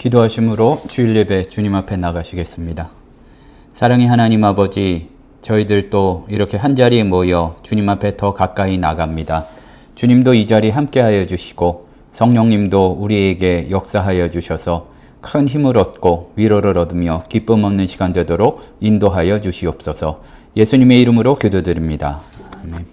기도하심으로 주일 예배 주님 앞에 나가시겠습니다. 사랑의 하나님 아버지, 저희들도 이렇게 한자리에 모여 주님 앞에 더 가까이 나갑니다. 주님도 이 자리에 함께하여 주시고 성령님도 우리에게 역사하여 주셔서 큰 힘을 얻고 위로를 얻으며 기쁨 얻는 시간 되도록 인도하여 주시옵소서. 예수님의 이름으로 기도드립니다. 아멘.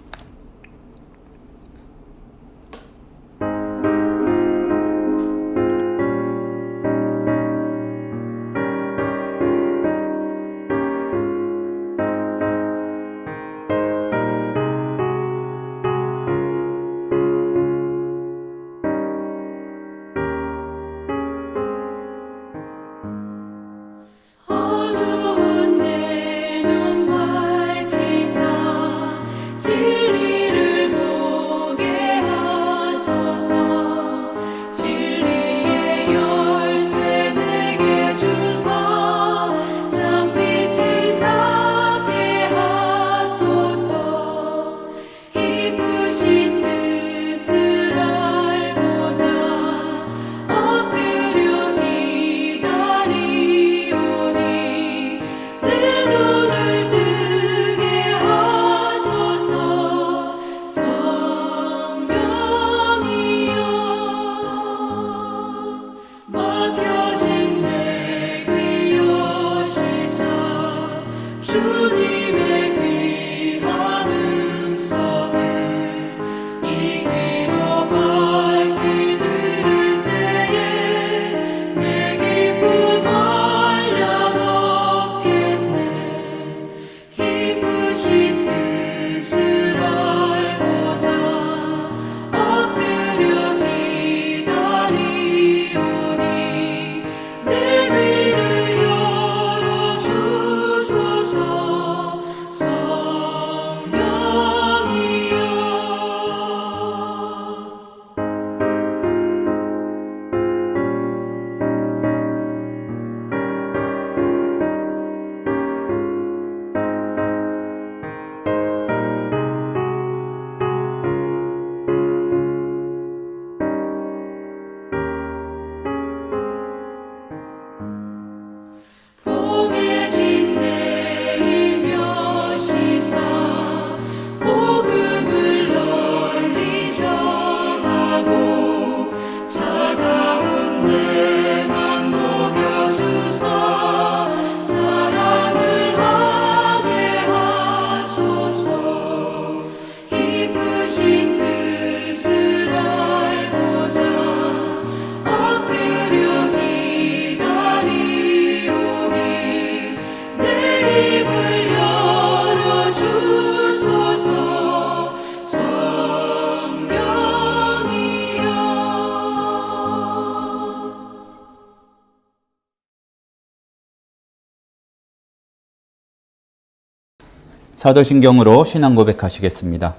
사도신경으로 신앙 고백하시겠습니다.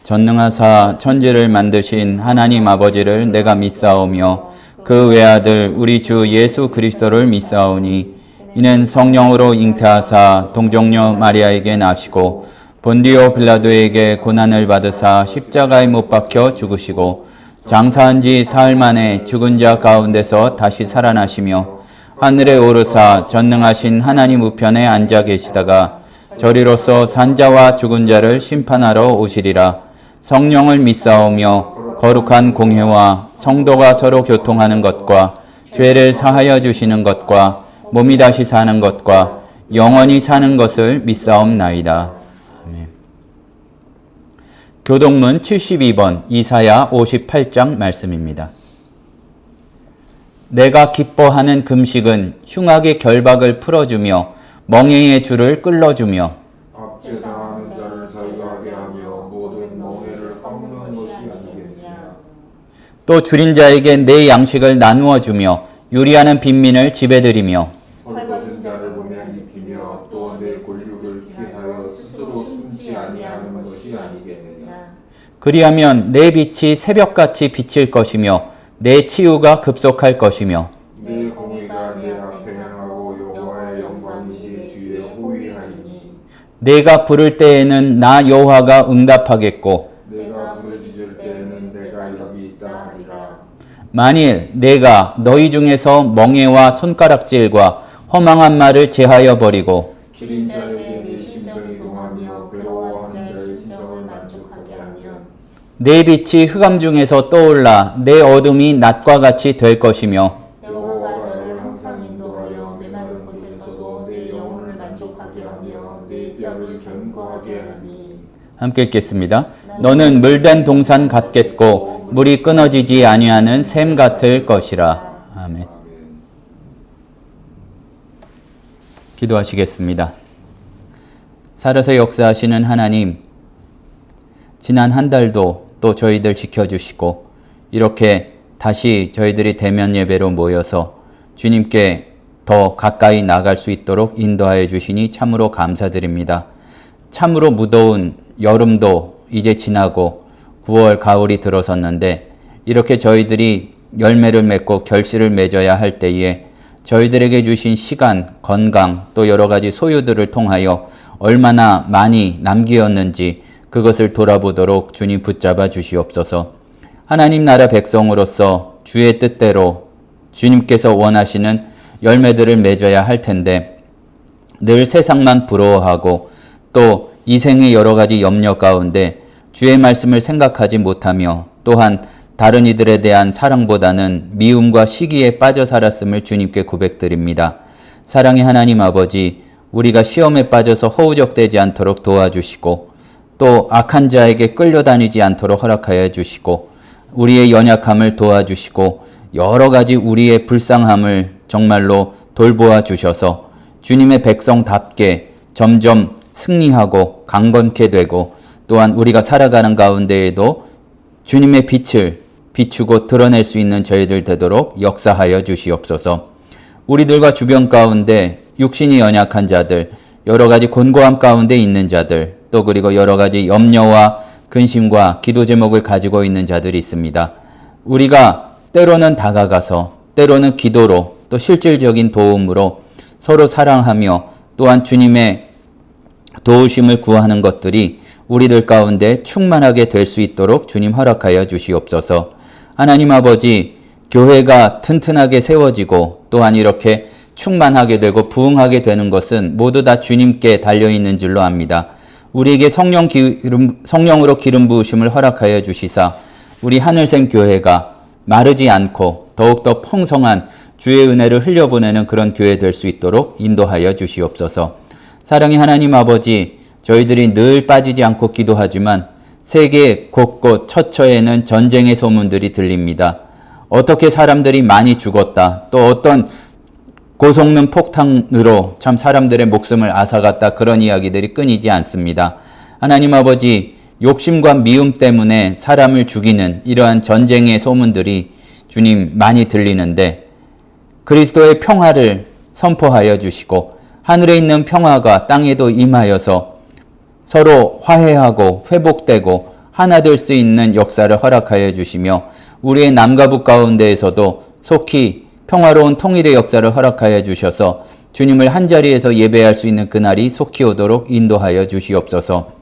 전능하사 천지를 만드신 하나님 아버지를 내가 믿사오며 그 외아들 우리 주 예수 그리스도를 믿사오니 이는 성령으로 잉태하사 동정녀 마리아에게 나시고 본디오 빌라도에게 고난을 받으사 십자가에 못 박혀 죽으시고 장사한 지 사흘 만에 죽은 자 가운데서 다시 살아나시며 하늘에 오르사 전능하신 하나님 우편에 앉아 계시다가 저리로서 산자와 죽은 자를 심판하러 오시리라. 성령을 믿사오며 거룩한 공회와 성도가 서로 교통하는 것과 죄를 사하여 주시는 것과 몸이 다시 사는 것과 영원히 사는 것을 믿사옵나이다. 아멘. 교동문 72번 이사야 58장 말씀입니다. 내가 기뻐하는 금식은 흉악의 결박을 풀어주며 멍에의 줄을 끌어주며 압제당하는 자를 자유하게 하며 모든 멍에를 꺾는 것이 아니겠느냐. 또 줄인 자에게 내 양식을 나누어 주며 유리하는 빈민을 지배드리며 헐벗은 자를 보면 입히며 또 내 권력을 피하여 스스로 숨지 아니하는 것이 아니겠느냐. 그리하면 내 빛이 새벽같이 비칠 것이며 내 치유가 급속할 것이며 내 공의가 내 앞에 향하고 여호와의 영광이 내 뒤에 호위하리니. 내가 부를 때에는 나 여호와가 응답하겠고 내가 부르짖을 때에는 내가 여기 있다 하리라. 만일 내가 너희 중에서 멍에와 손가락질과 허망한 말을 제하여 버리고 줄인 자에게 내 심정이 동하며 괴로워한 자의 심정을 만족하게 하면 내 빛이 흑암 중에서 떠올라 내 어둠이 낮과 같이 될 것이며 여호와가 너를 항상 인도하여 메마른 곳에서도 내 영혼을 만족하게 하며 내 뼈를 견고하게 하니 함께 읽겠습니다. 너는 물된 동산 같겠고 물이 끊어지지 아니하는 샘 같을 것이라. 아멘. 기도하시겠습니다. 살아서 역사하시는 하나님, 지난 한 달도 또 저희들 지켜주시고 이렇게 다시 저희들이 대면 예배로 모여서 주님께 더 가까이 나갈 수 있도록 인도하여 주시니 참으로 감사드립니다. 참으로 무더운 여름도 이제 지나고 9월 가을이 들어섰는데 이렇게 저희들이 열매를 맺고 결실을 맺어야 할 때에 저희들에게 주신 시간, 건강 또 여러 가지 소유들을 통하여 얼마나 많이 남기었는지 그것을 돌아보도록 주님 붙잡아 주시옵소서. 하나님 나라 백성으로서 주의 뜻대로 주님께서 원하시는 열매들을 맺어야 할 텐데 늘 세상만 부러워하고 또 이 생의 여러 가지 염려 가운데 주의 말씀을 생각하지 못하며 또한 다른 이들에 대한 사랑보다는 미움과 시기에 빠져 살았음을 주님께 고백드립니다. 사랑의 하나님 아버지, 우리가 시험에 빠져서 허우적대지 않도록 도와주시고 또 악한 자에게 끌려다니지 않도록 허락하여 주시고 우리의 연약함을 도와주시고 여러 가지 우리의 불쌍함을 정말로 돌보아 주셔서 주님의 백성답게 점점 승리하고 강건케 되고 또한 우리가 살아가는 가운데에도 주님의 빛을 비추고 드러낼 수 있는 저희들 되도록 역사하여 주시옵소서. 우리들과 주변 가운데 육신이 연약한 자들, 여러 가지 곤고함 가운데 있는 자들, 또 그리고 여러 가지 염려와 근심과 기도 제목을 가지고 있는 자들이 있습니다. 우리가 때로는 다가가서 때로는 기도로 또 실질적인 도움으로 서로 사랑하며 또한 주님의 도우심을 구하는 것들이 우리들 가운데 충만하게 될 수 있도록 주님 허락하여 주시옵소서. 하나님 아버지, 교회가 튼튼하게 세워지고 또한 이렇게 충만하게 되고 부흥하게 되는 것은 모두 다 주님께 달려있는 줄로 압니다. 우리에게 성령으로 기름 부으심을 허락하여 주시사 우리 하늘샘 교회가 마르지 않고 더욱더 풍성한 주의 은혜를 흘려보내는 그런 교회 될 수 있도록 인도하여 주시옵소서. 사랑의 하나님 아버지, 저희들이 늘 빠지지 않고 기도하지만 세계 곳곳 처처에는 전쟁의 소문들이 들립니다. 어떻게 사람들이 많이 죽었다. 또 어떤 고속능 폭탄으로 참 사람들의 목숨을 앗아갔다. 그런 이야기들이 끊이지 않습니다. 하나님 아버지, 욕심과 미움 때문에 사람을 죽이는 이러한 전쟁의 소문들이 주님 많이 들리는데 그리스도의 평화를 선포하여 주시고 하늘에 있는 평화가 땅에도 임하여서 서로 화해하고 회복되고 하나 될 수 있는 역사를 허락하여 주시며 우리의 남과 북 가운데에서도 속히 평화로운 통일의 역사를 허락하여 주셔서 주님을 한자리에서 예배할 수 있는 그날이 속히 오도록 인도하여 주시옵소서.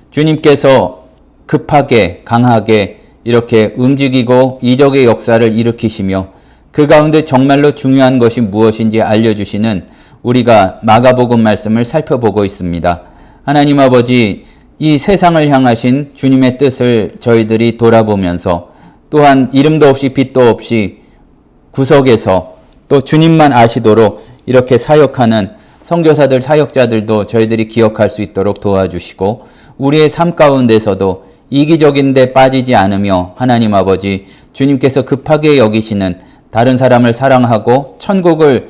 주님께서 급하게 강하게 이렇게 움직이고 이적의 역사를 일으키시며 그 가운데 정말로 중요한 것이 무엇인지 알려주시는 우리가 마가복음 말씀을 살펴보고 있습니다. 하나님 아버지, 이 세상을 향하신 주님의 뜻을 저희들이 돌아보면서 또한 이름도 없이 빛도 없이 구석에서 또 주님만 아시도록 이렇게 사역하는 선교사들, 사역자들도 저희들이 기억할 수 있도록 도와주시고 우리의 삶 가운데서도 이기적인 데 빠지지 않으며 하나님 아버지, 주님께서 급하게 여기시는 다른 사람을 사랑하고 천국을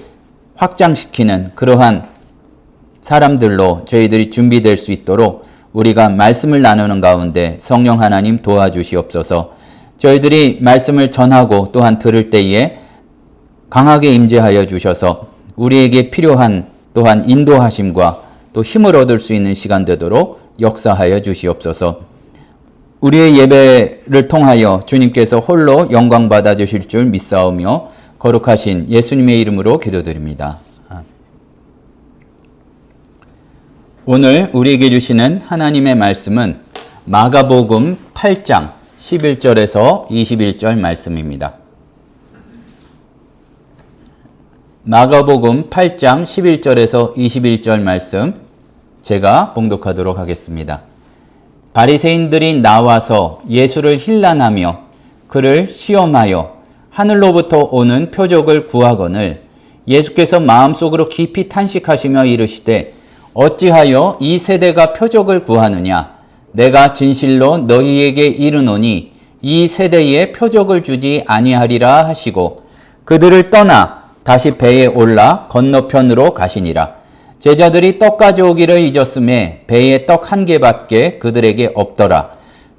확장시키는 그러한 사람들로 저희들이 준비될 수 있도록 우리가 말씀을 나누는 가운데 성령 하나님 도와주시옵소서. 저희들이 말씀을 전하고 또한 들을 때에 강하게 임재하여 주셔서 우리에게 필요한 또한 인도하심과 또 힘을 얻을 수 있는 시간 되도록 역사하여 주시옵소서. 우리의 예배를 통하여 주님께서 홀로 영광 받아 주실 줄 믿사오며 거룩하신 예수님의 이름으로 기도드립니다. 오늘 우리에게 주시는 하나님의 말씀은 마가복음 8장 11절에서 21절 말씀입니다. 마가복음 8장 11절에서 21절 말씀 제가 봉독하도록 하겠습니다. 바리새인들이 나와서 예수를 힐난하며 그를 시험하여 하늘로부터 오는 표적을 구하거늘 예수께서 마음속으로 깊이 탄식하시며 이르시되 어찌하여 이 세대가 표적을 구하느냐? 내가 진실로 너희에게 이르노니 이 세대에 표적을 주지 아니하리라 하시고 그들을 떠나 다시 배에 올라 건너편으로 가시니라. 제자들이 떡 가져오기를 잊었음에 배에 떡 한 개밖에 그들에게 없더라.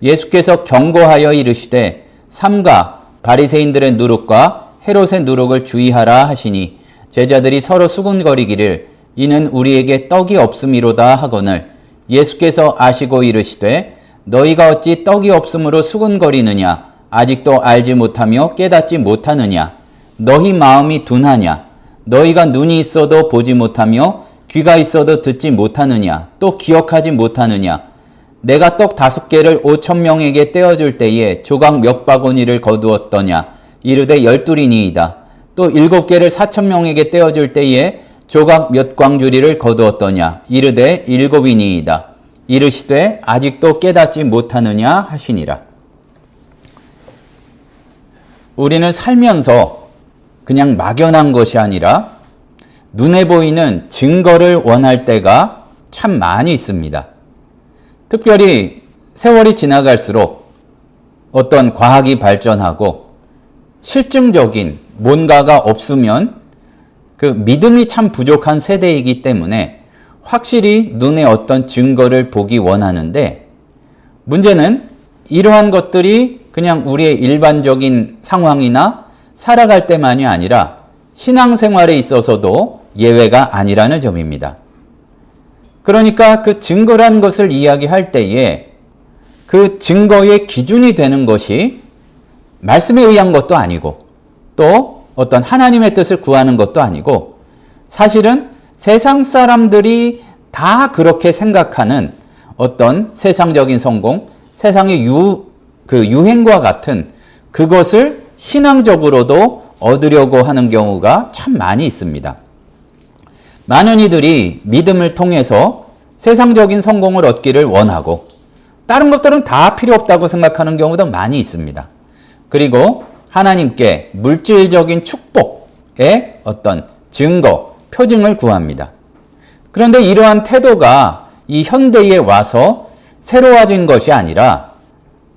예수께서 경고하여 이르시되 삼가 바리새인들의 누룩과 헤롯의 누룩을 주의하라 하시니 제자들이 서로 수군거리기를 이는 우리에게 떡이 없음이로다 하거늘 예수께서 아시고 이르시되 너희가 어찌 떡이 없음으로 수군거리느냐? 아직도 알지 못하며 깨닫지 못하느냐? 너희 마음이 둔하냐? 너희가 눈이 있어도 보지 못하며 귀가 있어도 듣지 못하느냐? 또 기억하지 못하느냐? 내가 떡 5개를 5,000명에게 떼어줄 때에 조각 몇 바구니를 거두었더냐? 이르되 12이니이다. 또 7개를 4,000명에게 떼어줄 때에 조각 몇 광주리를 거두었더냐? 이르되 7이니이다. 이르시되 아직도 깨닫지 못하느냐 하시니라. 우리는 살면서 그냥 막연한 것이 아니라 눈에 보이는 증거를 원할 때가 참 많이 있습니다. 특별히 세월이 지나갈수록 어떤 과학이 발전하고 실증적인 뭔가가 없으면 그 믿음이 참 부족한 세대이기 때문에 확실히 눈에 어떤 증거를 보기 원하는데 문제는 이러한 것들이 그냥 우리의 일반적인 상황이나 살아갈 때만이 아니라 신앙생활에 있어서도 예외가 아니라는 점입니다. 그러니까 그 증거라는 것을 이야기할 때에 그 증거의 기준이 되는 것이 말씀에 의한 것도 아니고 또 어떤 하나님의 뜻을 구하는 것도 아니고 사실은 세상 사람들이 다 그렇게 생각하는 어떤 세상적인 성공, 세상의 유행과 같은 그것을 신앙적으로도 얻으려고 하는 경우가 참 많이 있습니다. 많은 이들이 믿음을 통해서 세상적인 성공을 얻기를 원하고 다른 것들은 다 필요 없다고 생각하는 경우도 많이 있습니다. 그리고 하나님께 물질적인 축복의 어떤 증거, 표징을 구합니다. 그런데 이러한 태도가 이 현대에 와서 새로워진 것이 아니라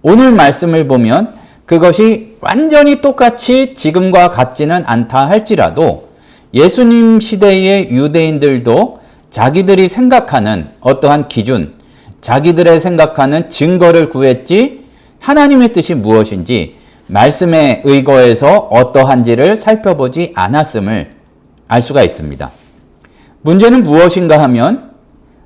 오늘 말씀을 보면 그것이 완전히 똑같이 지금과 같지는 않다 할지라도 예수님 시대의 유대인들도 자기들이 생각하는 어떠한 기준, 자기들의 생각하는 증거를 구했지 하나님의 뜻이 무엇인지 말씀에 의거해서 어떠한지를 살펴보지 않았음을 알 수가 있습니다. 문제는 무엇인가 하면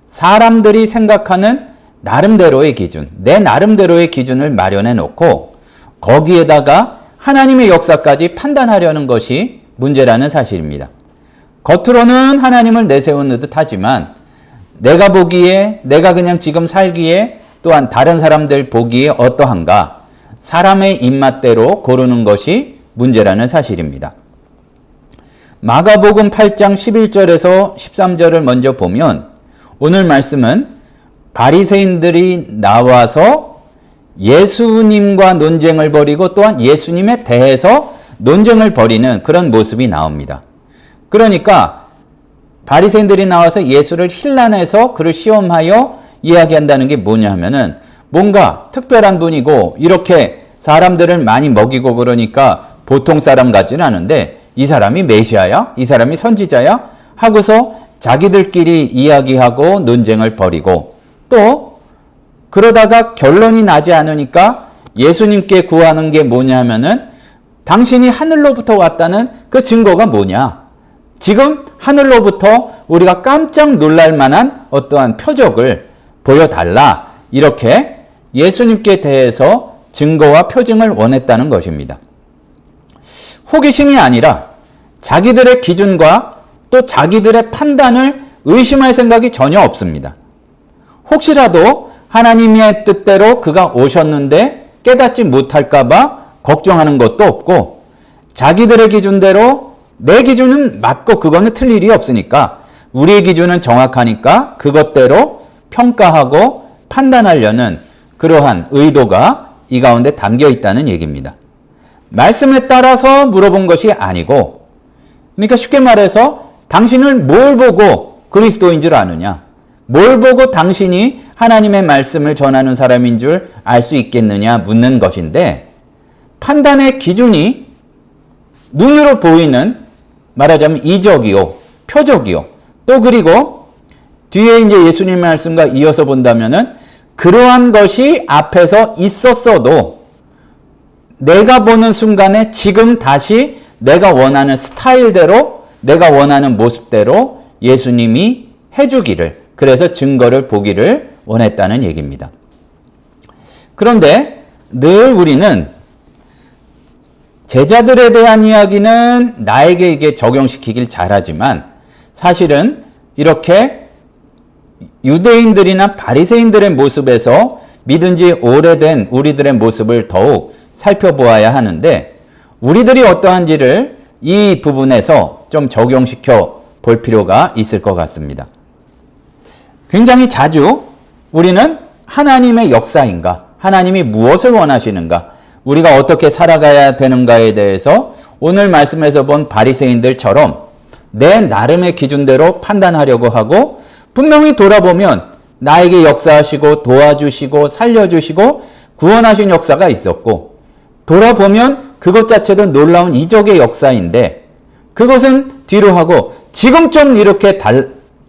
사람들이 생각하는 나름대로의 기준, 내 나름대로의 기준을 마련해 놓고 거기에다가 하나님의 역사까지 판단하려는 것이 문제라는 사실입니다. 겉으로는 하나님을 내세우는 듯 하지만 내가 보기에, 내가 그냥 지금 살기에 또한 다른 사람들 보기에 어떠한가 사람의 입맛대로 고르는 것이 문제라는 사실입니다. 마가복음 8장 11절에서 13절을 먼저 보면 오늘 말씀은 바리새인들이 나와서 예수님과 논쟁을 벌이고 또한 예수님에 대해서 논쟁을 벌이는 그런 모습이 나옵니다. 그러니까 바리새인들이 나와서 예수를 힐난해서 그를 시험하여 이야기한다는 게 뭐냐 하면은 뭔가 특별한 분이고 이렇게 사람들을 많이 먹이고 그러니까 보통 사람 같지는 않은데 이 사람이 메시아야? 이 사람이 선지자야? 하고서 자기들끼리 이야기하고 논쟁을 벌이고 또 그러다가 결론이 나지 않으니까 예수님께 구하는 게 뭐냐 하면은 당신이 하늘로부터 왔다는 그 증거가 뭐냐? 지금 하늘로부터 우리가 깜짝 놀랄 만한 어떠한 표적을 보여달라. 이렇게 예수님께 대해서 증거와 표징을 원했다는 것입니다. 호기심이 아니라 자기들의 기준과 또 자기들의 판단을 의심할 생각이 전혀 없습니다. 혹시라도 하나님의 뜻대로 그가 오셨는데 깨닫지 못할까봐 걱정하는 것도 없고, 자기들의 기준대로 내 기준은 맞고 그거는 틀릴 일이 없으니까, 우리의 기준은 정확하니까 그것대로 평가하고 판단하려는 그러한 의도가 이 가운데 담겨 있다는 얘기입니다. 말씀에 따라서 물어본 것이 아니고, 그러니까 쉽게 말해서 당신은 뭘 보고 그리스도인 줄 아느냐? 뭘 보고 당신이 하나님의 말씀을 전하는 사람인 줄 알 수 있겠느냐 묻는 것인데, 판단의 기준이 눈으로 보이는, 말하자면 이적이요, 표적이요, 또 그리고 뒤에 이제 예수님의 말씀과 이어서 본다면은 그러한 것이 앞에서 있었어도 내가 보는 순간에 지금 다시 내가 원하는 스타일대로, 내가 원하는 모습대로 예수님이 해주기를, 그래서 증거를 보기를 원했다는 얘기입니다. 그런데 늘 우리는 제자들에 대한 이야기는 나에게 이게 적용시키길 잘하지만, 사실은 이렇게 유대인들이나 바리새인들의 모습에서 믿은 지 오래된 우리들의 모습을 더욱 살펴보아야 하는데, 우리들이 어떠한지를 이 부분에서 좀 적용시켜 볼 필요가 있을 것 같습니다. 굉장히 자주 우리는 하나님의 역사인가, 하나님이 무엇을 원하시는가, 우리가 어떻게 살아가야 되는가에 대해서 오늘 말씀에서 본 바리새인들처럼 내 나름의 기준대로 판단하려고 하고, 분명히 돌아보면 나에게 역사하시고 도와주시고 살려주시고 구원하신 역사가 있었고, 돌아보면 그것 자체도 놀라운 이적의 역사인데, 그것은 뒤로 하고 지금 좀 이렇게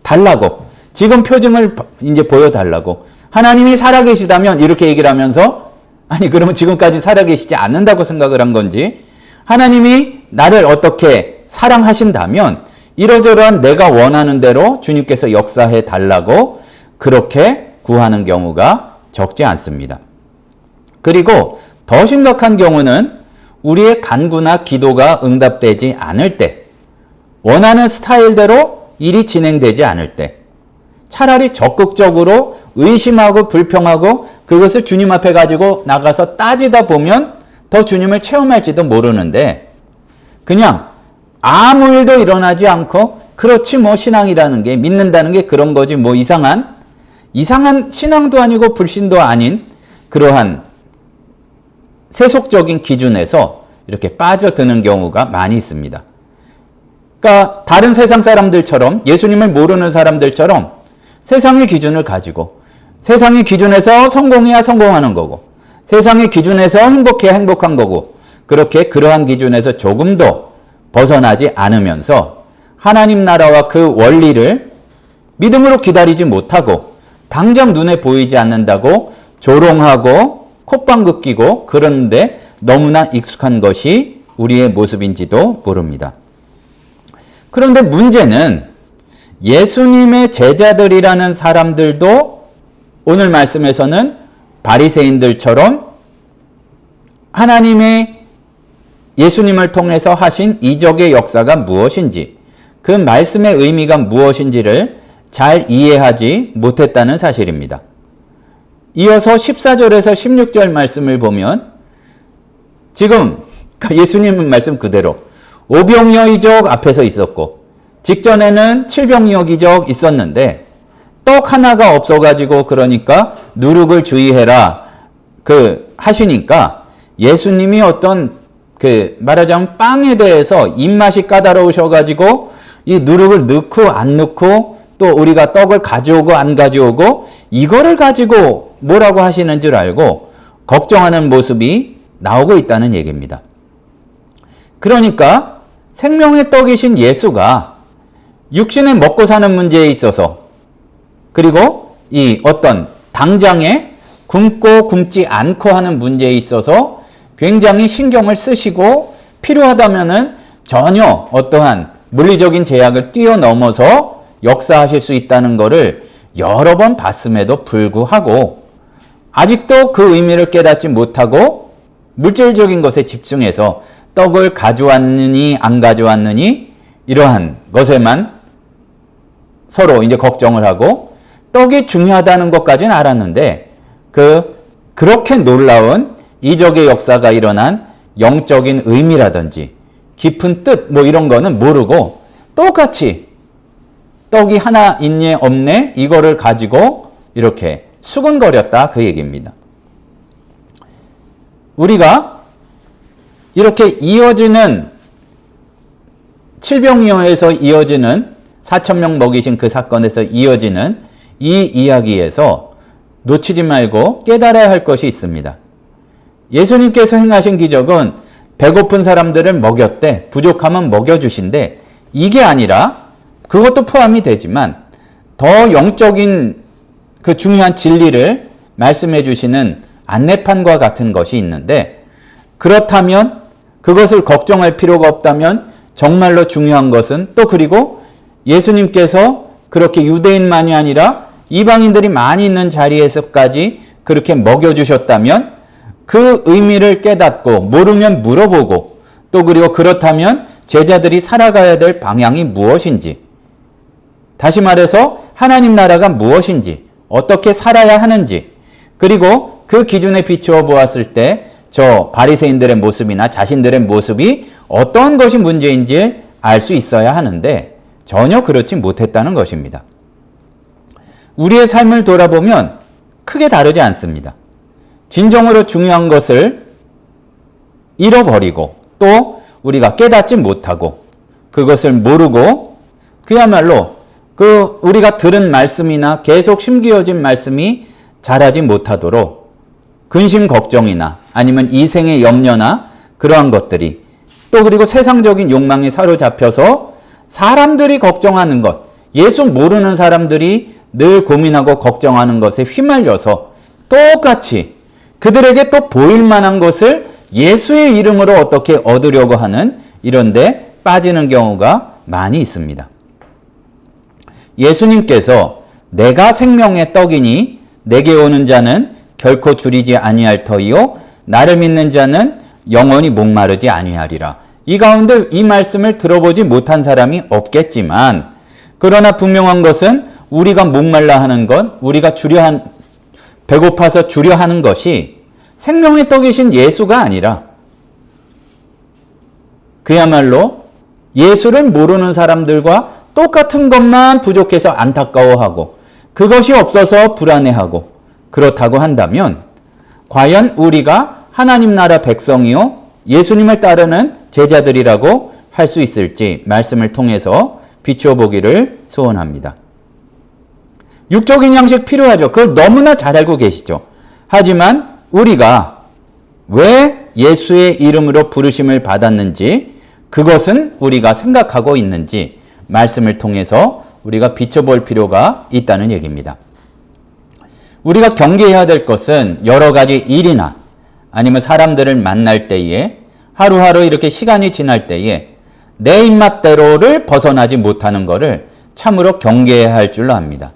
달라고, 지금 표징을 이제 보여달라고, 하나님이 살아계시다면 이렇게 얘기를 하면서, 아니 그러면 지금까지 살아계시지 않는다고 생각을 한 건지, 하나님이 나를 어떻게 사랑하신다면 이러저러한 내가 원하는 대로 주님께서 역사해 달라고 그렇게 구하는 경우가 적지 않습니다. 그리고 더 심각한 경우는 우리의 간구나 기도가 응답되지 않을 때, 원하는 스타일대로 일이 진행되지 않을 때, 차라리 적극적으로 의심하고 불평하고 그것을 주님 앞에 가지고 나가서 따지다 보면 더 주님을 체험할지도 모르는데, 그냥 아무 일도 일어나지 않고, 그렇지 뭐 신앙이라는 게, 믿는다는 게 그런 거지 뭐 이상한 신앙도 아니고 불신도 아닌 그러한 세속적인 기준에서 이렇게 빠져드는 경우가 많이 있습니다. 그러니까 다른 세상 사람들처럼, 예수님을 모르는 사람들처럼 세상의 기준을 가지고, 세상의 기준에서 성공해야 성공하는 거고, 세상의 기준에서 행복해야 행복한 거고, 그렇게 그러한 기준에서 조금도 벗어나지 않으면서 하나님 나라와 그 원리를 믿음으로 기다리지 못하고, 당장 눈에 보이지 않는다고 조롱하고 콧방귀 끼고 그러는데 너무나 익숙한 것이 우리의 모습인지도 모릅니다. 그런데 문제는 예수님의 제자들이라는 사람들도 오늘 말씀에서는 바리새인들처럼 하나님의 예수님을 통해서 하신 이적의 역사가 무엇인지, 그 말씀의 의미가 무엇인지를 잘 이해하지 못했다는 사실입니다. 이어서 14절에서 16절 말씀을 보면, 지금 예수님은 말씀 그대로 오병이어 이적 앞에서 있었고, 직전에는 칠병이어 기적 있었는데, 떡 하나가 없어가지고 그러니까 누룩을 주의해라 하시니까, 예수님이 어떤 말하자면 빵에 대해서 입맛이 까다로우셔가지고 이 누룩을 넣고 안 넣고, 또 우리가 떡을 가져오고 안 가져오고 이거를 가지고 뭐라고 하시는 줄 알고 걱정하는 모습이 나오고 있다는 얘기입니다. 그러니까 생명의 떡이신 예수가 육신에 먹고 사는 문제에 있어서, 그리고 이 어떤 당장에 굶고 굶지 않고 하는 문제에 있어서 굉장히 신경을 쓰시고, 필요하다면은 전혀 어떠한 물리적인 제약을 뛰어넘어서 역사하실 수 있다는 것을 여러 번 봤음에도 불구하고 아직도 그 의미를 깨닫지 못하고 물질적인 것에 집중해서 떡을 가져왔느니 안 가져왔느니 이러한 것에만 서로 이제 걱정을 하고, 떡이 중요하다는 것까지는 알았는데 그렇게 놀라운 이적의 역사가 일어난 영적인 의미라든지 깊은 뜻 뭐 이런 거는 모르고 똑같이 떡이 하나 있네 없네 이거를 가지고 이렇게 수근거렸다 그 얘기입니다. 우리가 이렇게 이어지는 칠병이어에서 이어지는 4,000명 먹이신 그 사건에서 이어지는 이 이야기에서 놓치지 말고 깨달아야 할 것이 있습니다. 예수님께서 행하신 기적은 배고픈 사람들을 먹였대, 부족하면 먹여주신대. 이게 아니라 그것도 포함이 되지만 더 영적인 그 중요한 진리를 말씀해 주시는 안내판과 같은 것이 있는데, 그렇다면 그것을 걱정할 필요가 없다면 정말로 중요한 것은 또 그리고 예수님께서 그렇게 유대인만이 아니라 이방인들이 많이 있는 자리에서까지 그렇게 먹여주셨다면 그 의미를 깨닫고 모르면 물어보고 또 그리고 그렇다면 제자들이 살아가야 될 방향이 무엇인지, 다시 말해서 하나님 나라가 무엇인지 어떻게 살아야 하는지, 그리고 그 기준에 비추어 보았을 때 저 바리새인들의 모습이나 자신들의 모습이 어떠한 것이 문제인지 알 수 있어야 하는데 전혀 그렇지 못했다는 것입니다. 우리의 삶을 돌아보면 크게 다르지 않습니다. 진정으로 중요한 것을 잃어버리고 또 우리가 깨닫지 못하고 그것을 모르고 그야말로 그 우리가 들은 말씀이나 계속 심기어진 말씀이 자라지 못하도록 근심 걱정이나 아니면 이생의 염려나 그러한 것들이 또 그리고 세상적인 욕망에 사로잡혀서 사람들이 걱정하는 것, 예수 모르는 사람들이 늘 고민하고 걱정하는 것에 휘말려서 똑같이 그들에게 또 보일 만한 것을 예수의 이름으로 어떻게 얻으려고 하는 이런 데 빠지는 경우가 많이 있습니다. 예수님께서 내가 생명의 떡이니 내게 오는 자는 결코 줄이지 아니할 터이요 나를 믿는 자는 영원히 목마르지 아니하리라. 이 가운데 이 말씀을 들어보지 못한 사람이 없겠지만, 그러나 분명한 것은 우리가 목말라 하는 것, 우리가 배고파서 주려 하는 것이 생명의 떡이신 예수가 아니라 그야말로 예수를 모르는 사람들과 똑같은 것만 부족해서 안타까워하고 그것이 없어서 불안해하고 그렇다고 한다면 과연 우리가 하나님 나라 백성이요 예수님을 따르는 제자들이라고 할 수 있을지 말씀을 통해서 비추어 보기를 소원합니다. 육적인 양식 필요하죠. 그걸 너무나 잘 알고 계시죠. 하지만 우리가 왜 예수의 이름으로 부르심을 받았는지 그것은 우리가 생각하고 있는지 말씀을 통해서 우리가 비춰볼 필요가 있다는 얘기입니다. 우리가 경계해야 될 것은 여러 가지 일이나 아니면 사람들을 만날 때에 하루하루 이렇게 시간이 지날 때에 내 입맛대로를 벗어나지 못하는 것을 참으로 경계해야 할 줄로 압니다.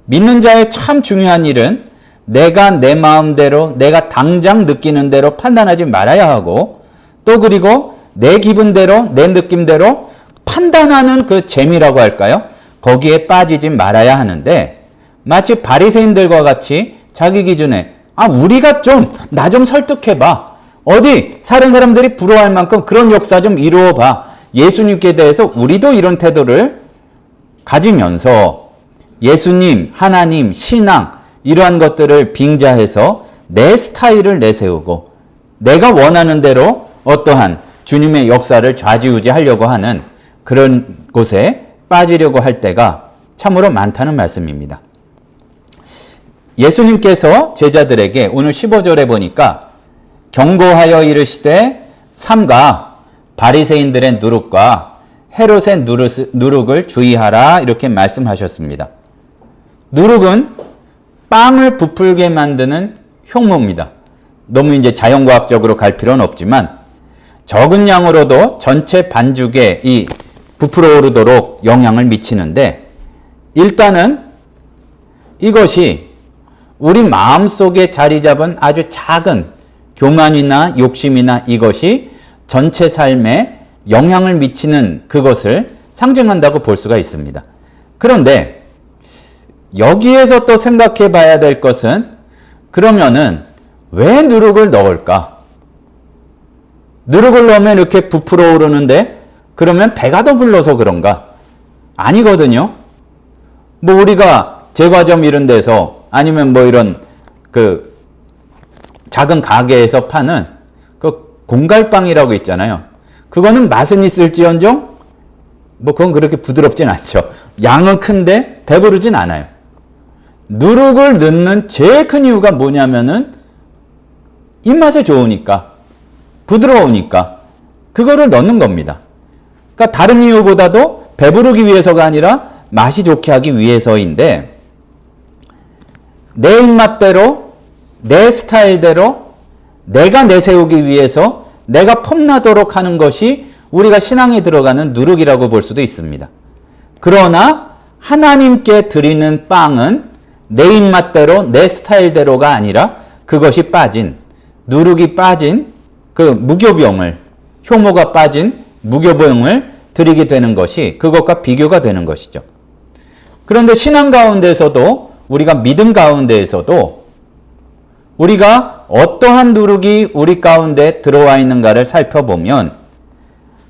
믿는 자의 참 중요한 일은 내가 내 마음대로 내가 당장 느끼는 대로 판단하지 말아야 하고 또 그리고 내 기분대로 내 느낌대로 판단하는 그 재미라고 할까요? 거기에 빠지지 말아야 하는데 마치 바리새인들과 같이 자기 기준에 우리가 나 좀 설득해봐. 어디 다른 사람들이 부러워할 만큼 그런 역사 좀 이루어봐. 예수님께 대해서 우리도 이런 태도를 가지면서 예수님, 하나님, 신앙 이러한 것들을 빙자해서 내 스타일을 내세우고 내가 원하는 대로 어떠한 주님의 역사를 좌지우지하려고 하는 그런 곳에 빠지려고 할 때가 참으로 많다는 말씀입니다. 예수님께서 제자들에게 오늘 15절에 보니까 경고하여 이르시되 삼가 바리새인들의 누룩과 헤롯의 누룩을 주의하라 이렇게 말씀하셨습니다. 누룩은 빵을 부풀게 만드는 효모입니다. 너무 이제 자연과학적으로 갈 필요는 없지만 적은 양으로도 전체 반죽에 이 부풀어 오르도록 영향을 미치는데 일단은 이것이 우리 마음속에 자리 잡은 아주 작은 교만이나 욕심이나 이것이 전체 삶에 영향을 미치는 그것을 상징한다고 볼 수가 있습니다. 그런데 여기에서 또 생각해 봐야 될 것은 그러면은 왜 누룩을 넣을까? 누룩을 넣으면 이렇게 부풀어 오르는데 그러면 배가 더 불러서 그런가? 아니거든요. 뭐 우리가 제과점 이런 데서 아니면 뭐 이런 그 작은 가게에서 파는 그 공갈빵이라고 있잖아요. 그거는 맛은 있을지언정 뭐 그건 그렇게 부드럽진 않죠. 양은 큰데 배부르진 않아요. 누룩을 넣는 제일 큰 이유가 뭐냐면은 입맛에 좋으니까, 부드러우니까 그거를 넣는 겁니다. 그러니까 다른 이유보다도 배부르기 위해서가 아니라 맛이 좋게 하기 위해서인데, 내 입맛대로 내 스타일대로 내가 내세우기 위해서 내가 폼나도록 하는 것이 우리가 신앙에 들어가는 누룩이라고 볼 수도 있습니다. 그러나 하나님께 드리는 빵은 내 입맛대로 내 스타일대로가 아니라 그것이 빠진, 누룩이 빠진 그 무교병을, 효모가 빠진 무교병을 드리게 되는 것이 그것과 비교가 되는 것이죠. 그런데 신앙 가운데서도, 우리가 믿음 가운데에서도 우리가 어떠한 누룩이 우리 가운데 들어와 있는가를 살펴보면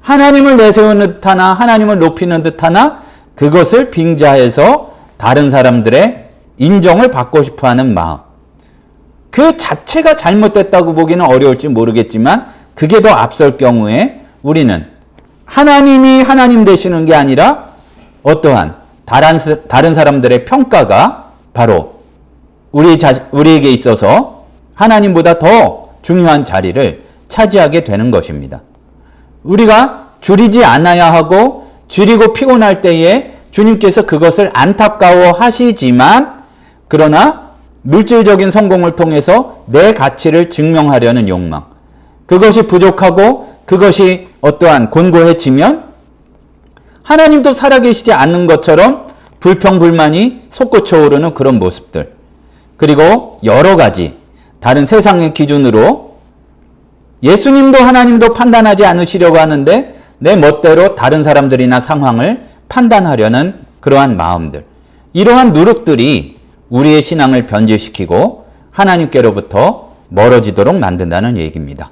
하나님을 내세우는 듯 하나 하나님을 높이는 듯 하나 그것을 빙자해서 다른 사람들의 인정을 받고 싶어하는 마음, 그 자체가 잘못됐다고 보기는 어려울지 모르겠지만 그게 더 앞설 경우에 우리는 하나님이 하나님 되시는 게 아니라 어떠한 다른 사람들의 평가가 바로 우리에게 있어서 하나님보다 더 중요한 자리를 차지하게 되는 것입니다. 우리가 줄이지 않아야 하고 줄이고 피곤할 때에 주님께서 그것을 안타까워 하시지만, 그러나 물질적인 성공을 통해서 내 가치를 증명하려는 욕망, 그것이 부족하고 그것이 어떠한 곤고해지면 하나님도 살아계시지 않는 것처럼 불평불만이 솟구쳐 오르는 그런 모습들, 그리고 여러 가지 다른 세상의 기준으로 예수님도 하나님도 판단하지 않으시려고 하는데 내 멋대로 다른 사람들이나 상황을 판단하려는 그러한 마음들, 이러한 누룩들이 우리의 신앙을 변질시키고 하나님께로부터 멀어지도록 만든다는 얘기입니다.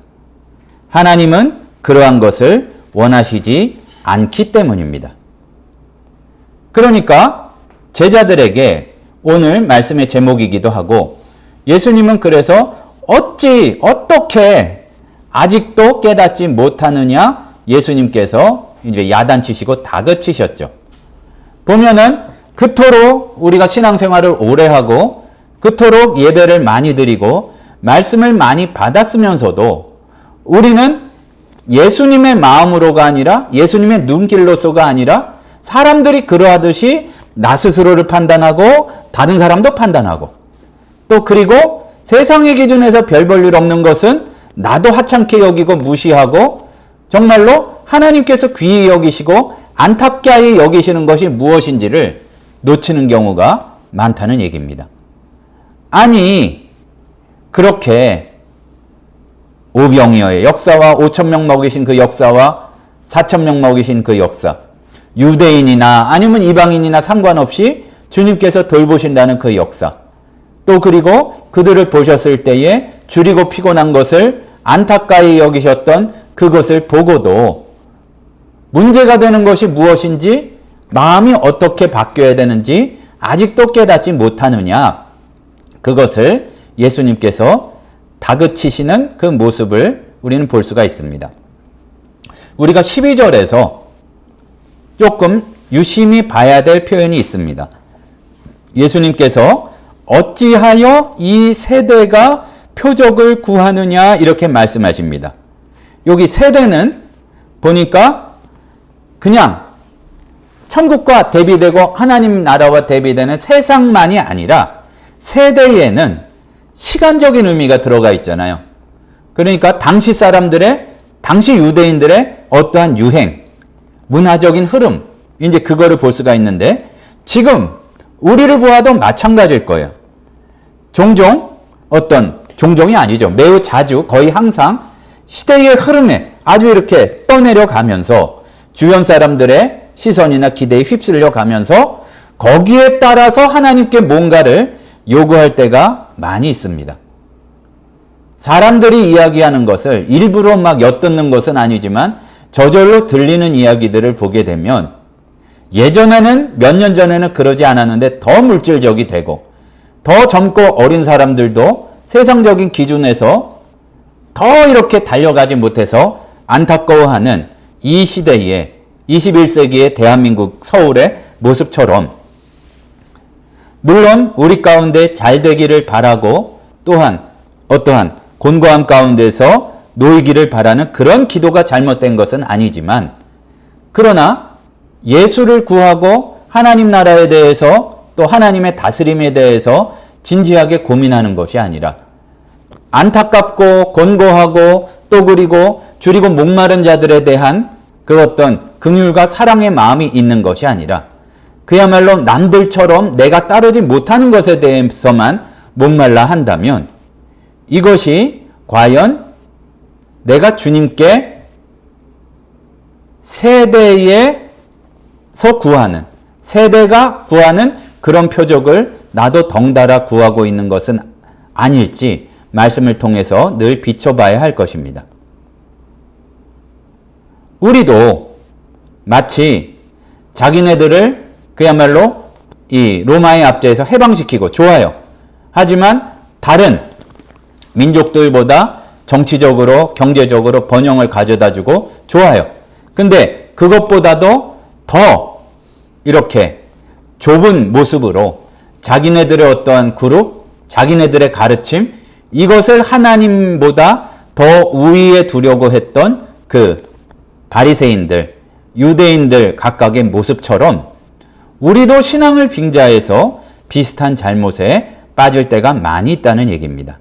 하나님은 그러한 것을 원하시지 않기 때문입니다. 그러니까 제자들에게 오늘 말씀의 제목이기도 하고, 예수님은 그래서 어떻게 아직도 깨닫지 못하느냐, 예수님께서 이제 야단치시고 다그치셨죠. 보면은 그토록 우리가 신앙생활을 오래 하고 그토록 예배를 많이 드리고 말씀을 많이 받았으면서도 우리는 예수님의 마음으로가 아니라 예수님의 눈길로서가 아니라 사람들이 그러하듯이 나 스스로를 판단하고 다른 사람도 판단하고, 또 그리고 세상의 기준에서 별 볼 일 없는 것은 나도 하찮게 여기고 무시하고 정말로 하나님께서 귀히 여기시고 안타깝게 여기시는 것이 무엇인지를 놓치는 경우가 많다는 얘기입니다. 아니, 그렇게 오병이어의 역사와 5,000명 먹이신 그 역사와 4,000명 먹이신 그 역사, 유대인이나 아니면 이방인이나 상관없이 주님께서 돌보신다는 그 역사, 또 그리고 그들을 보셨을 때에 줄이고 피곤한 것을 안타까이 여기셨던 그것을 보고도 문제가 되는 것이 무엇인지, 마음이 어떻게 바뀌어야 되는지 아직도 깨닫지 못하느냐, 그것을 예수님께서 다그치시는 그 모습을 우리는 볼 수가 있습니다. 우리가 12절에서 조금 유심히 봐야 될 표현이 있습니다. 예수님께서 어찌하여 이 세대가 표적을 구하느냐 이렇게 말씀하십니다. 여기 세대는 보니까 그냥 천국과 대비되고 하나님 나라와 대비되는 세상만이 아니라 세대에는 시간적인 의미가 들어가 있잖아요. 그러니까 당시 사람들의, 당시 유대인들의 어떠한 유행, 문화적인 흐름, 이제 그거를 볼 수가 있는데 지금 우리를 보아도 마찬가지일 거예요. 종종이 아니죠. 매우 자주, 거의 항상 시대의 흐름에 아주 이렇게 떠내려 가면서 주변 사람들의 시선이나 기대에 휩쓸려 가면서 거기에 따라서 하나님께 뭔가를 요구할 때가 많이 있습니다. 사람들이 이야기하는 것을 일부러 막 엿듣는 것은 아니지만 저절로 들리는 이야기들을 보게 되면 예전에는 몇 년 전에는 그러지 않았는데 더 물질적이 되고 더 젊고 어린 사람들도 세상적인 기준에서 더 이렇게 달려가지 못해서 안타까워하는 이 시대에 21세기의 대한민국 서울의 모습처럼 물론 우리 가운데 잘 되기를 바라고 또한 어떠한 곤고함 가운데서 놓이기를 바라는 그런 기도가 잘못된 것은 아니지만 그러나 예수를 구하고 하나님 나라에 대해서 또 하나님의 다스림에 대해서 진지하게 고민하는 것이 아니라 안타깝고 곤고하고 또 그리고 줄이고 목마른 자들에 대한 그 어떤 긍휼과 사랑의 마음이 있는 것이 아니라 그야말로 남들처럼 내가 따르지 못하는 것에 대해서만 목말라 한다면 이것이 과연 내가 주님께 세대에서 구하는 세대가 구하는 그런 표적을 나도 덩달아 구하고 있는 것은 아닐지 말씀을 통해서 늘 비춰봐야 할 것입니다. 우리도 마치 자기네들을 그야말로 이 로마의 압제에서 해방시키고 좋아요. 하지만 다른 민족들보다 정치적으로 경제적으로 번영을 가져다주고 좋아요. 근데 그것보다도 더 이렇게 좁은 모습으로 자기네들의 어떠한 그룹, 자기네들의 가르침 이것을 하나님보다 더 우위에 두려고 했던 그 바리새인들, 유대인들 각각의 모습처럼 우리도 신앙을 빙자해서 비슷한 잘못에 빠질 때가 많이 있다는 얘기입니다.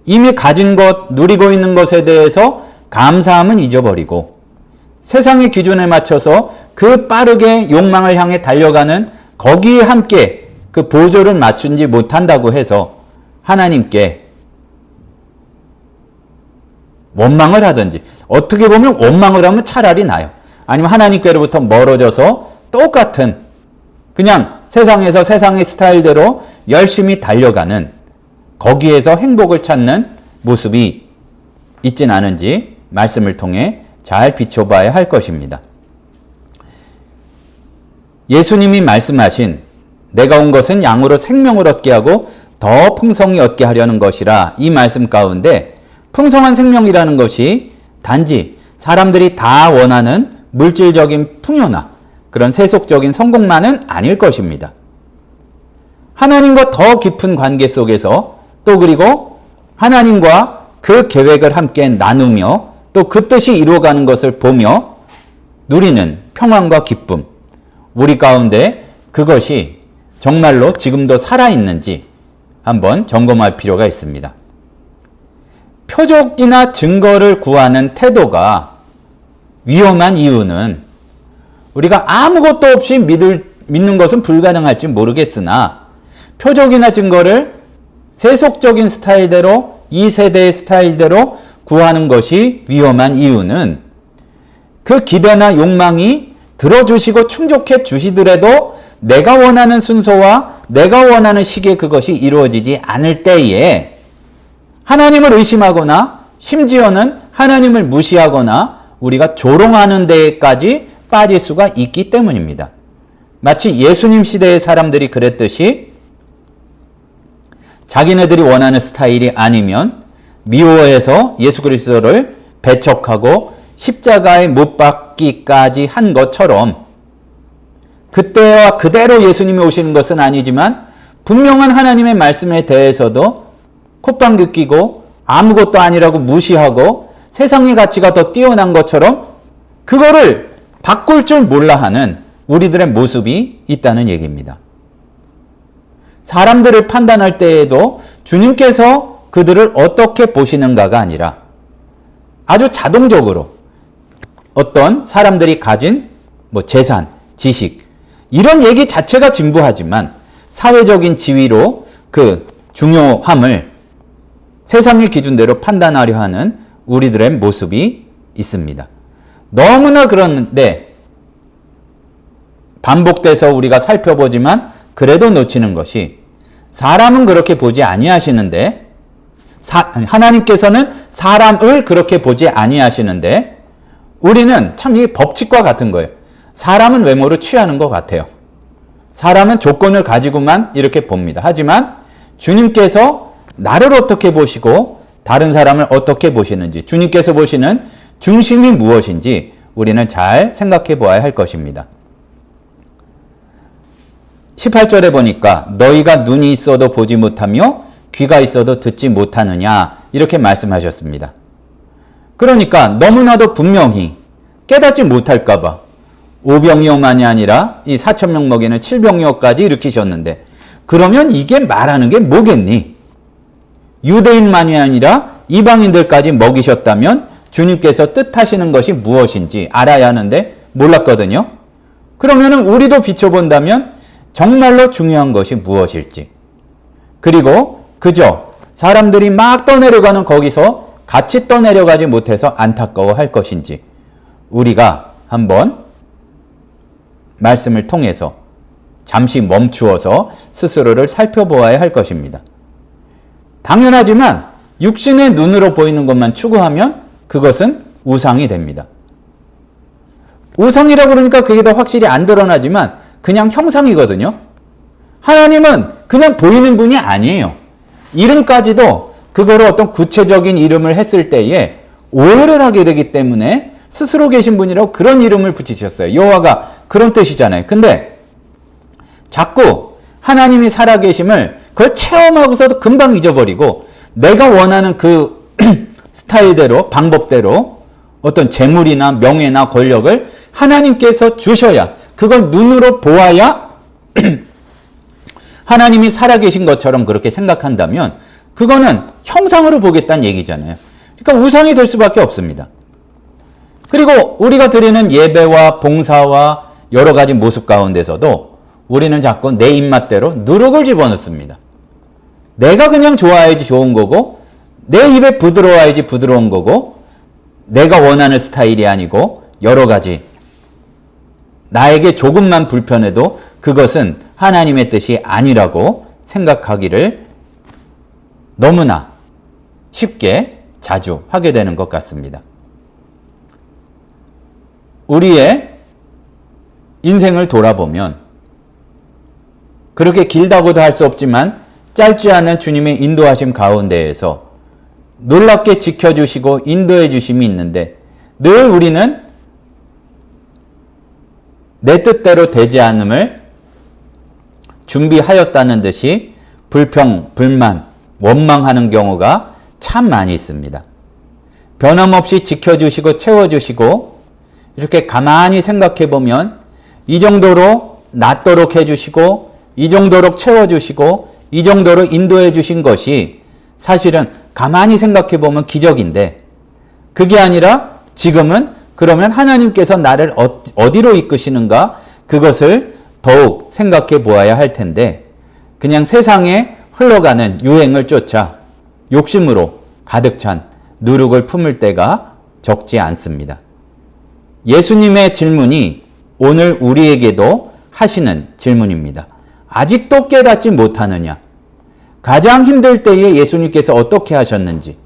이미 가진 것, 누리고 있는 것에 대해서 감사함은 잊어버리고 세상의 기준에 맞춰서 그 빠르게 욕망을 향해 달려가는 거기에 함께 그 보조를 맞추지 못한다고 해서 하나님께 원망을 하든지 어떻게 보면 원망을 하면 차라리 나요. 아니면 하나님께로부터 멀어져서 똑같은 그냥 세상에서 세상의 스타일대로 열심히 달려가는 거기에서 행복을 찾는 모습이 있진 않은지 말씀을 통해 잘 비춰봐야 할 것입니다. 예수님이 말씀하신 내가 온 것은 양으로 생명을 얻게 하고 더 풍성히 얻게 하려는 것이라 이 말씀 가운데 풍성한 생명이라는 것이 단지 사람들이 다 원하는 물질적인 풍요나 그런 세속적인 성공만은 아닐 것입니다. 하나님과 더 깊은 관계 속에서 또 그리고 하나님과 그 계획을 함께 나누며 또 그 뜻이 이루어가는 것을 보며 누리는 평안과 기쁨 우리 가운데 그것이 정말로 지금도 살아있는지 한번 점검할 필요가 있습니다. 표적이나 증거를 구하는 태도가 위험한 이유는 우리가 아무것도 없이 믿는 것은 불가능할지 모르겠으나 표적이나 증거를 세속적인 스타일대로 이 세대의 스타일대로 구하는 것이 위험한 이유는 그 기대나 욕망이 들어주시고 충족해 주시더라도 내가 원하는 순서와 내가 원하는 시기에 그것이 이루어지지 않을 때에 하나님을 의심하거나 심지어는 하나님을 무시하거나 우리가 조롱하는 데까지 빠질 수가 있기 때문입니다. 마치 예수님 시대의 사람들이 그랬듯이 자기네들이 원하는 스타일이 아니면 미워해서 예수 그리스도를 배척하고 십자가에 못 박기까지 한 것처럼 그때와 그대로 예수님이 오시는 것은 아니지만 분명한 하나님의 말씀에 대해서도 콧방귀 뀌고 아무것도 아니라고 무시하고 세상의 가치가 더 뛰어난 것처럼 그거를 바꿀 줄 몰라 하는 우리들의 모습이 있다는 얘기입니다. 사람들을 판단할 때에도 주님께서 그들을 어떻게 보시는가가 아니라 아주 자동적으로 어떤 사람들이 가진 재산, 지식 이런 얘기 자체가 진부하지만 사회적인 지위로 그 중요함을 세상의 기준대로 판단하려 하는 우리들의 모습이 있습니다. 너무나 그런데 반복돼서 우리가 살펴보지만 그래도 놓치는 것이 사람은 그렇게 보지 아니하시는데 하나님께서는 사람을 그렇게 보지 아니하시는데 우리는 참 이 법칙과 같은 거예요. 사람은 외모로 취하는 것 같아요. 사람은 조건을 가지고만 이렇게 봅니다. 하지만 주님께서 나를 어떻게 보시고 다른 사람을 어떻게 보시는지, 주님께서 보시는 중심이 무엇인지 우리는 잘 생각해 보아야 할 것입니다. 18절에 보니까 너희가 눈이 있어도 보지 못하며 귀가 있어도 듣지 못하느냐 이렇게 말씀하셨습니다. 그러니까 너무나도 분명히 깨닫지 못할까 봐 오병이어만이 아니라 이 4,000명 먹이는 7병이어까지 일으키셨는데 그러면 이게 말하는 게 뭐겠니? 유대인만이 아니라 이방인들까지 먹이셨다면 주님께서 뜻하시는 것이 무엇인지 알아야 하는데 몰랐거든요. 그러면 우리도 비춰본다면 정말로 중요한 것이 무엇일지, 그리고 그저 사람들이 막 떠내려가는 거기서 같이 떠내려가지 못해서 안타까워할 것인지 우리가 한번 말씀을 통해서 잠시 멈추어서 스스로를 살펴보아야 할 것입니다. 당연하지만 육신의 눈으로 보이는 것만 추구하면 그것은 우상이 됩니다. 우상이라고 그러니까 그게 더 확실히 안 드러나지만 그냥 형상이거든요. 하나님은 그냥 보이는 분이 아니에요. 이름까지도 그거를 어떤 구체적인 이름을 했을 때에 오해를 하게 되기 때문에 스스로 계신 분이라고 그런 이름을 붙이셨어요. 여호와가 그런 뜻이잖아요. 근데 자꾸 하나님이 살아계심을 그걸 체험하고서도 금방 잊어버리고 내가 원하는 그 스타일대로, 방법대로 어떤 재물이나 명예나 권력을 하나님께서 주셔야, 그걸 눈으로 보아야 하나님이 살아계신 것처럼 그렇게 생각한다면 그거는 형상으로 보겠다는 얘기잖아요. 그러니까 우상이 될 수밖에 없습니다. 그리고 우리가 드리는 예배와 봉사와 여러 가지 모습 가운데서도 우리는 자꾸 내 입맛대로 누룩을 집어넣습니다. 내가 그냥 좋아야지 좋은 거고, 내 입에 부드러워야지 부드러운 거고, 내가 원하는 스타일이 아니고 여러 가지 나에게 조금만 불편해도 그것은 하나님의 뜻이 아니라고 생각하기를 너무나 쉽게 자주 하게 되는 것 같습니다. 우리의 인생을 돌아보면 그렇게 길다고도 할 수 없지만 짧지 않은 주님의 인도하심 가운데에서 놀랍게 지켜주시고 인도해 주심이 있는데 늘 우리는 내 뜻대로 되지 않음을 준비하였다는 듯이 불평, 불만, 원망하는 경우가 참 많이 있습니다. 변함없이 지켜주시고 채워주시고 이렇게 가만히 생각해 보면 이 정도로 낫도록 해주시고 이 정도로 채워주시고 이 정도로 인도해 주신 것이 사실은 가만히 생각해 보면 기적인데, 그게 아니라 지금은 그러면 하나님께서 나를 어디로 이끄시는가, 그것을 더욱 생각해 보아야 할 텐데 그냥 세상에 흘러가는 유행을 쫓아 욕심으로 가득 찬 누룩을 품을 때가 적지 않습니다. 예수님의 질문이 오늘 우리에게도 하시는 질문입니다. 아직도 깨닫지 못하느냐? 가장 힘들 때에 예수님께서 어떻게 하셨는지,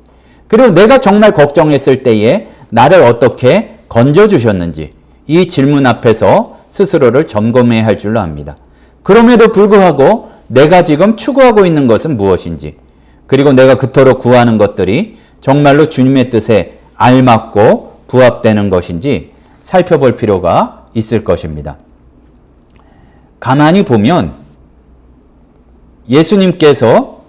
그리고 내가 정말 걱정했을 때에 나를 어떻게 건져주셨는지, 이 질문 앞에서 스스로를 점검해야 할 줄로 압니다. 그럼에도 불구하고 내가 지금 추구하고 있는 것은 무엇인지, 그리고 내가 그토록 구하는 것들이 정말로 주님의 뜻에 알맞고 부합되는 것인지 살펴볼 필요가 있을 것입니다. 가만히 보면 예수님께서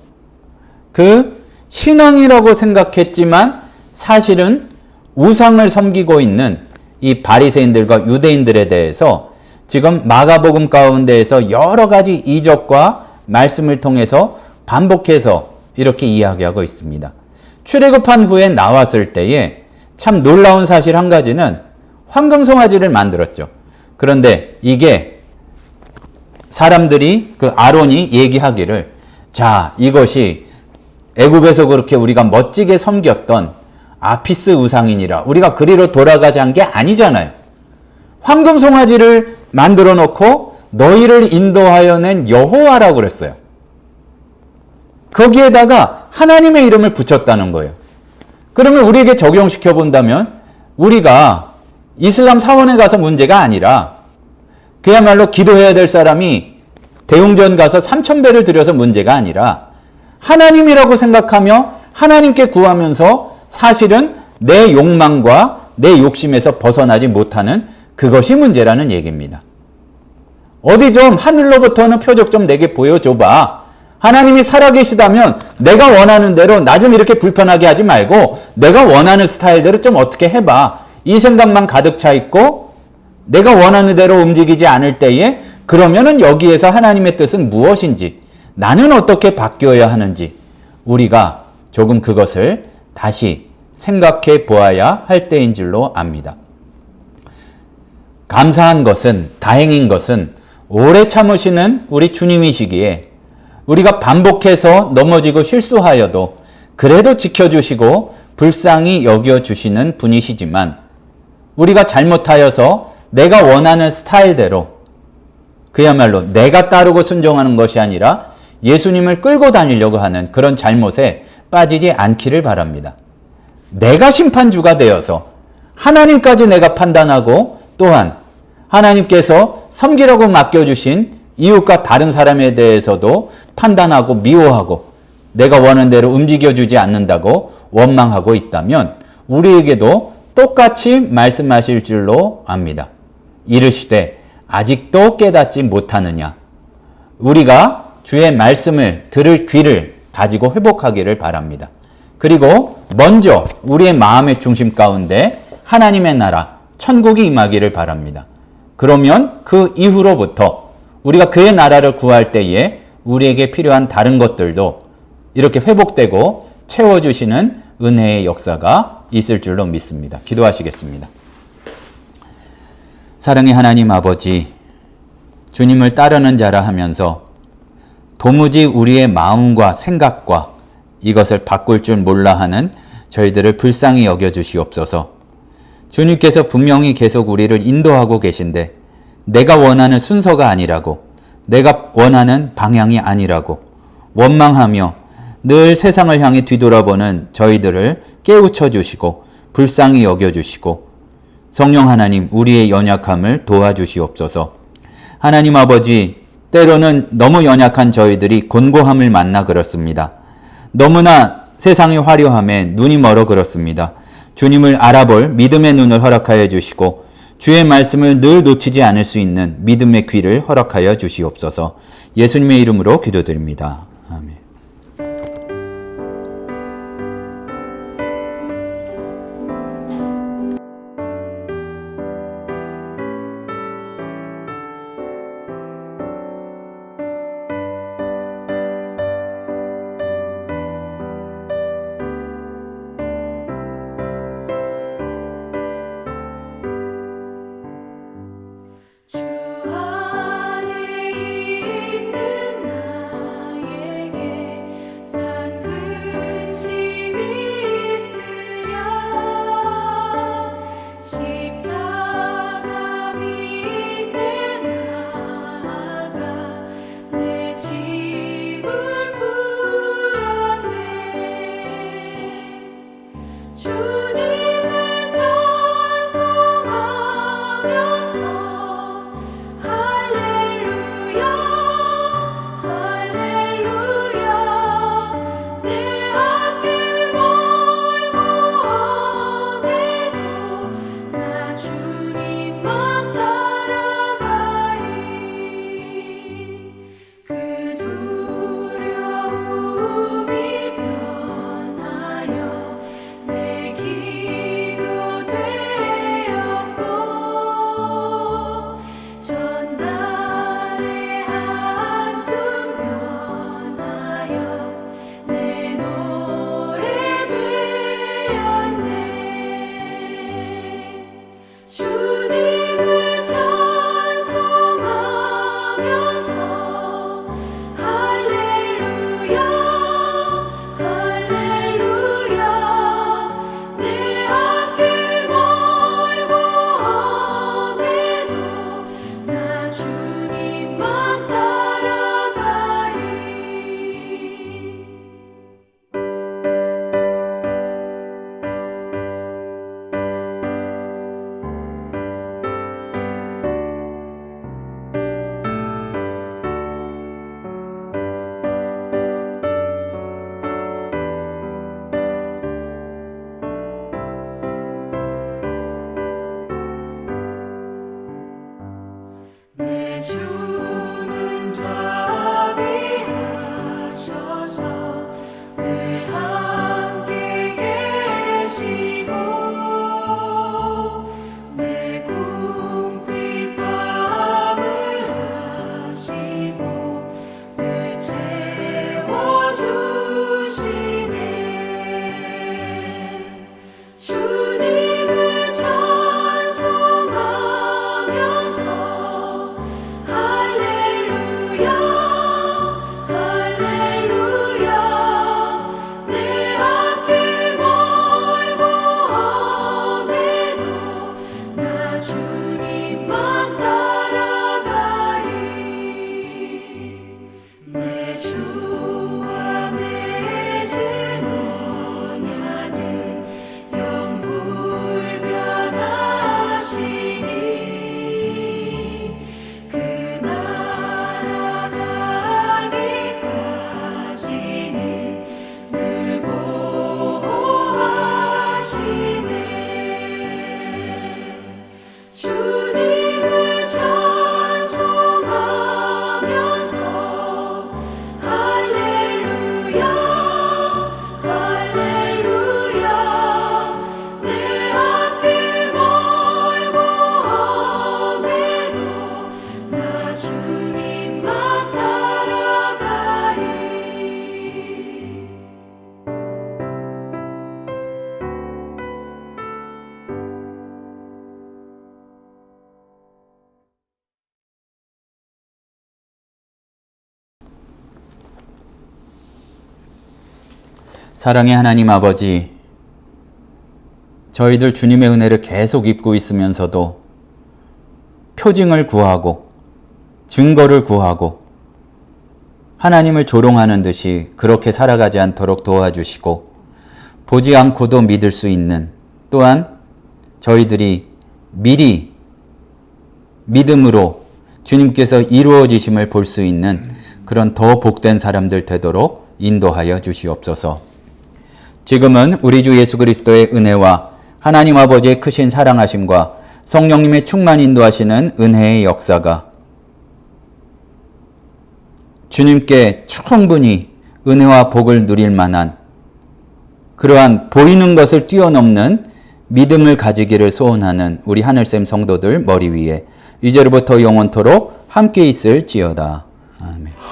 그 신앙이라고 생각했지만 사실은 우상을 섬기고 있는 이 바리새인들과 유대인들에 대해서 지금 마가복음 가운데에서 여러 가지 이적과 말씀을 통해서 반복해서 이렇게 이야기하고 있습니다. 출애굽한 후에 나왔을 때에 참 놀라운 사실 한 가지는 황금송아지를 만들었죠. 그런데 이게 사람들이 그 아론이 얘기하기를, 자, 이것이 애굽에서 그렇게 우리가 멋지게 섬겼던 아피스 우상이니라, 우리가 그리로 돌아가자는 게 아니잖아요. 황금송아지를 만들어 놓고 너희를 인도하여 낸 여호와라고 그랬어요. 거기에다가 하나님의 이름을 붙였다는 거예요. 그러면 우리에게 적용시켜 본다면 우리가 이슬람 사원에 가서 문제가 아니라 그야말로 기도해야 될 사람이 대웅전 가서 3,000배를 들여서 문제가 아니라 하나님이라고 생각하며 하나님께 구하면서 사실은 내 욕망과 내 욕심에서 벗어나지 못하는 그것이 문제라는 얘기입니다. 어디 좀 하늘로부터는 표적 좀 내게 보여줘봐. 하나님이 살아계시다면 내가 원하는 대로 나 좀 이렇게 불편하게 하지 말고 내가 원하는 스타일대로 좀 어떻게 해봐. 이 생각만 가득 차 있고 내가 원하는 대로 움직이지 않을 때에 그러면은 여기에서 하나님의 뜻은 무엇인지 나는 어떻게 바뀌어야 하는지 우리가 조금 그것을 다시 생각해 보아야 할 때인 줄로 압니다. 감사한 것은, 다행인 것은 오래 참으시는 우리 주님이시기에 우리가 반복해서 넘어지고 실수하여도 그래도 지켜주시고 불쌍히 여겨주시는 분이시지만 우리가 잘못하여서 내가 원하는 스타일대로 그야말로 내가 따르고 순종하는 것이 아니라 예수님을 끌고 다니려고 하는 그런 잘못에 빠지지 않기를 바랍니다. 내가 심판주가 되어서 하나님까지 내가 판단하고 또한 하나님께서 섬기라고 맡겨주신 이웃과 다른 사람에 대해서도 판단하고 미워하고 내가 원하는 대로 움직여주지 않는다고 원망하고 있다면 우리에게도 똑같이 말씀하실 줄로 압니다. 이르시되 아직도 깨닫지 못하느냐. 우리가 주의 말씀을 들을 귀를 가지고 회복하기를 바랍니다. 그리고 먼저 우리의 마음의 중심 가운데 하나님의 나라, 천국이 임하기를 바랍니다. 그러면 그 이후로부터 우리가 그의 나라를 구할 때에 우리에게 필요한 다른 것들도 이렇게 회복되고 채워주시는 은혜의 역사가 있을 줄로 믿습니다. 기도하시겠습니다. 사랑의 하나님 아버지, 주님을 따르는 자라 하면서 도무지 우리의 마음과 생각과 이것을 바꿀 줄 몰라 하는 저희들을 불쌍히 여겨주시옵소서. 주님께서 분명히 계속 우리를 인도하고 계신데 내가 원하는 순서가 아니라고, 내가 원하는 방향이 아니라고 원망하며 늘 세상을 향해 뒤돌아보는 저희들을 깨우쳐 주시고 불쌍히 여겨주시고 성령 하나님 우리의 연약함을 도와주시옵소서. 하나님 아버지, 때로는 너무 연약한 저희들이 곤고함을 만나 그렇습니다. 너무나 세상의 화려함에 눈이 멀어 그렇습니다. 주님을 알아볼 믿음의 눈을 허락하여 주시고 주의 말씀을 늘 놓치지 않을 수 있는 믿음의 귀를 허락하여 주시옵소서. 예수님의 이름으로 기도드립니다. 아멘. 주 안에 있는 나의 사랑의 하나님 아버지, 저희들 주님의 은혜를 계속 입고 있으면서도 표징을 구하고 증거를 구하고 하나님을 조롱하는 듯이 그렇게 살아가지 않도록 도와주시고, 보지 않고도 믿을 수 있는, 또한 저희들이 미리 믿음으로 주님께서 이루어지심을 볼 수 있는 그런 더 복된 사람들 되도록 인도하여 주시옵소서. 지금은 우리 주 예수 그리스도의 은혜와 하나님 아버지의 크신 사랑하심과 성령님의 충만 인도하시는 은혜의 역사가 주님께 충분히 은혜와 복을 누릴 만한 그러한 보이는 것을 뛰어넘는 믿음을 가지기를 소원하는 우리 하늘샘 성도들 머리 위에 이제로부터 영원토록 함께 있을지어다. 아멘.